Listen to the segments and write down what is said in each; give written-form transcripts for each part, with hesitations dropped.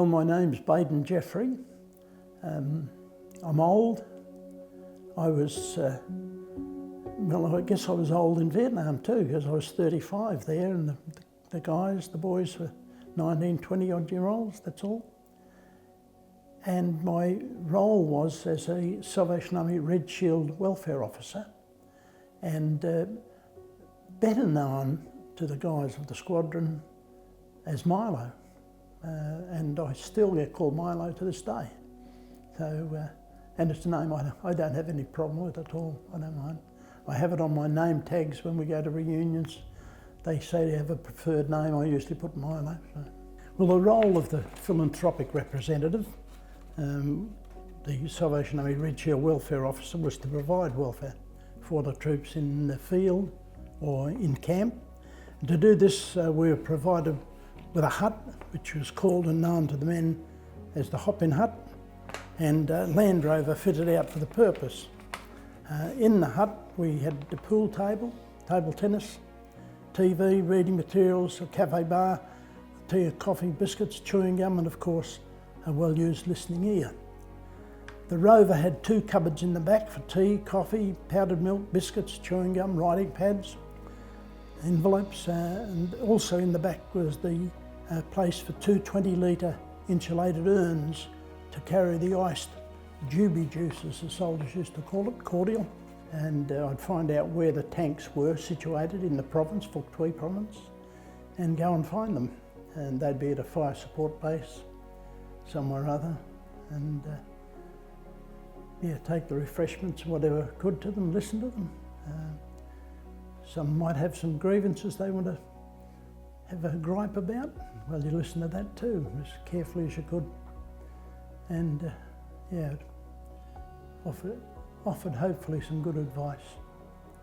Well, my name's Baden Jeffrey. I'm old. I guess I was old in Vietnam too, because I was 35 there, and the boys were 19, 20-odd-year-olds, that's all. And my role was as a Salvation Army Red Shield welfare officer, and better known to the guys of the squadron as Milo. And I still get called Milo to this day. So, and it's a name I don't have any problem with at all, I don't mind. I have it on my name tags when we go to reunions. They say they have a preferred name, I usually put Milo. So. Well, the role of the philanthropic representative, the Salvation Army Red Shield welfare officer, was to provide welfare for the troops in the field or in camp. And to do this, we were provided with a hut, which was called and known to the men as the hop-in hut, and a Land Rover fitted out for the purpose. In the hut we had the pool table, table tennis, TV, reading materials, a cafe bar, tea, coffee, biscuits, chewing gum, and of course a well-used listening ear. The Rover had 2 cupboards in the back for tea, coffee, powdered milk, biscuits, chewing gum, writing pads, envelopes, and also in the back was the place for 2 20-litre insulated urns to carry the iced doobie juice, as the soldiers used to call it, cordial. And I'd find out where the tanks were situated in the province, Phuoc Tuy province, and go and find them. And they'd be at a fire support base somewhere or other, and yeah, take the refreshments, whatever I could, to them, listen to them. Some might have some grievances they want to have a gripe about. Well, you listen to that too, as carefully as you could. And yeah, offered hopefully some good advice,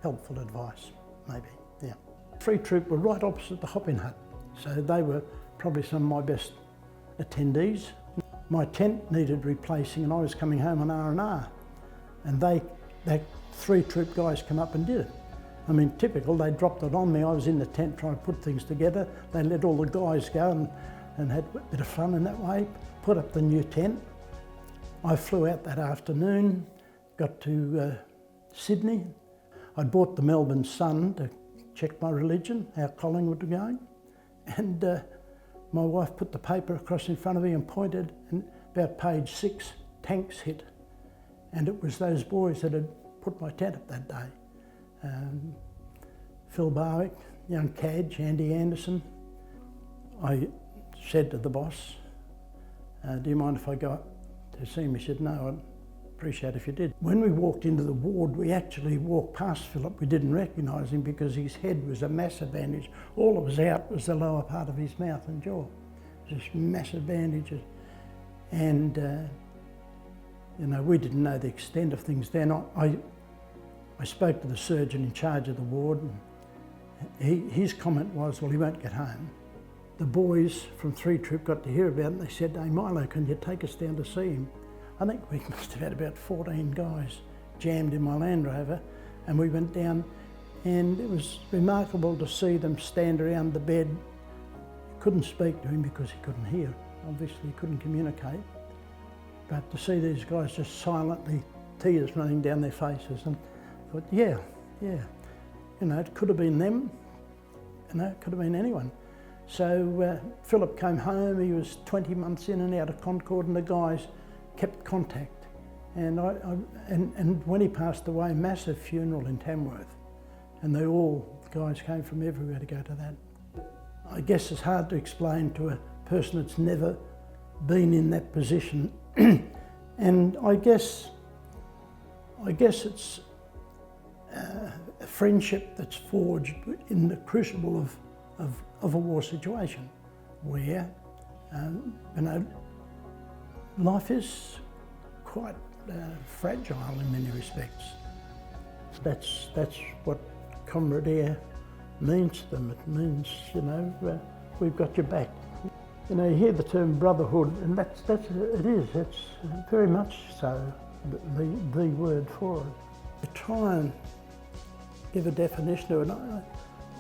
helpful advice, maybe, yeah. Free Troop were right opposite the hop-in hut, so they were probably some of my best attendees. My tent needed replacing and I was coming home on R&R, and they 3 Troop guys come up and did it. I mean, typical, they dropped it on me. I was in the tent trying to put things together. They let all the guys go and had a bit of fun in that way, put up the new tent. I flew out that afternoon, got to Sydney. I'd bought the Melbourne Sun to check my religion, how Collingwood were going. And my wife put the paper across in front of me and pointed, and about page 6, tanks hit. And it was those boys that had put my tent up that day. Phil Barwick, young Cadge, Andy Anderson. I said to the boss, do you mind if I go up to see him? He said, no, I'd appreciate it if you did. When we walked into the ward, we actually walked past Philip. We didn't recognise him because his head was a massive bandage. All that was out was the lower part of his mouth and jaw. Just massive bandages. And, you know, we didn't know the extent of things then. I spoke to the surgeon in charge of the ward, and his comment was, well, he won't get home. The boys from 3 Troop got to hear about it, and they said, hey Milo, can you take us down to see him? I think we must have had about 14 guys jammed in my Land Rover, and we went down, and it was remarkable to see them stand around the bed. Couldn't speak to him because he couldn't hear. Obviously he couldn't communicate. But to see these guys just silently, tears running down their faces, and I thought, yeah, you know, it could have been them, you know, it could have been anyone. So Philip came home, he was 20 months in and out of Concord, and the guys kept contact. And and when he passed away, massive funeral in Tamworth, and the guys came from everywhere to go to that. I guess it's hard to explain to a person that's never been in that position, and I guess it's a friendship that's forged in the crucible of a war situation, where you know, life is quite fragile in many respects. That's what camaraderie means to them. It means, you know, we've got your back. You know, you hear the term brotherhood, and that's it's very much so the word for it. To try and give a definition to it,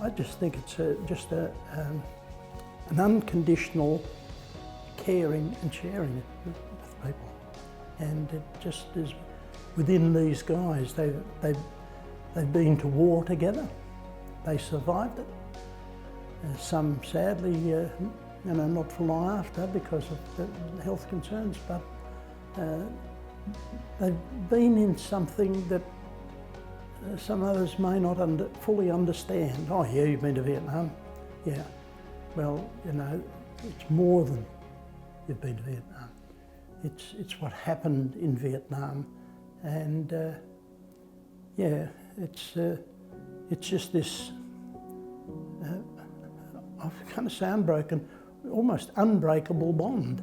I just think it's just an unconditional caring and sharing it with people. And it just is within these guys. They've been to war together. They survived it. Some sadly, not for long after because of the health concerns, but they've been in something that some others may not fully understand. Oh yeah, you've been to Vietnam? Yeah. Well, it's more than you've been to Vietnam. It's what happened in Vietnam, and it's just this. I kind of sound broken, almost unbreakable bond.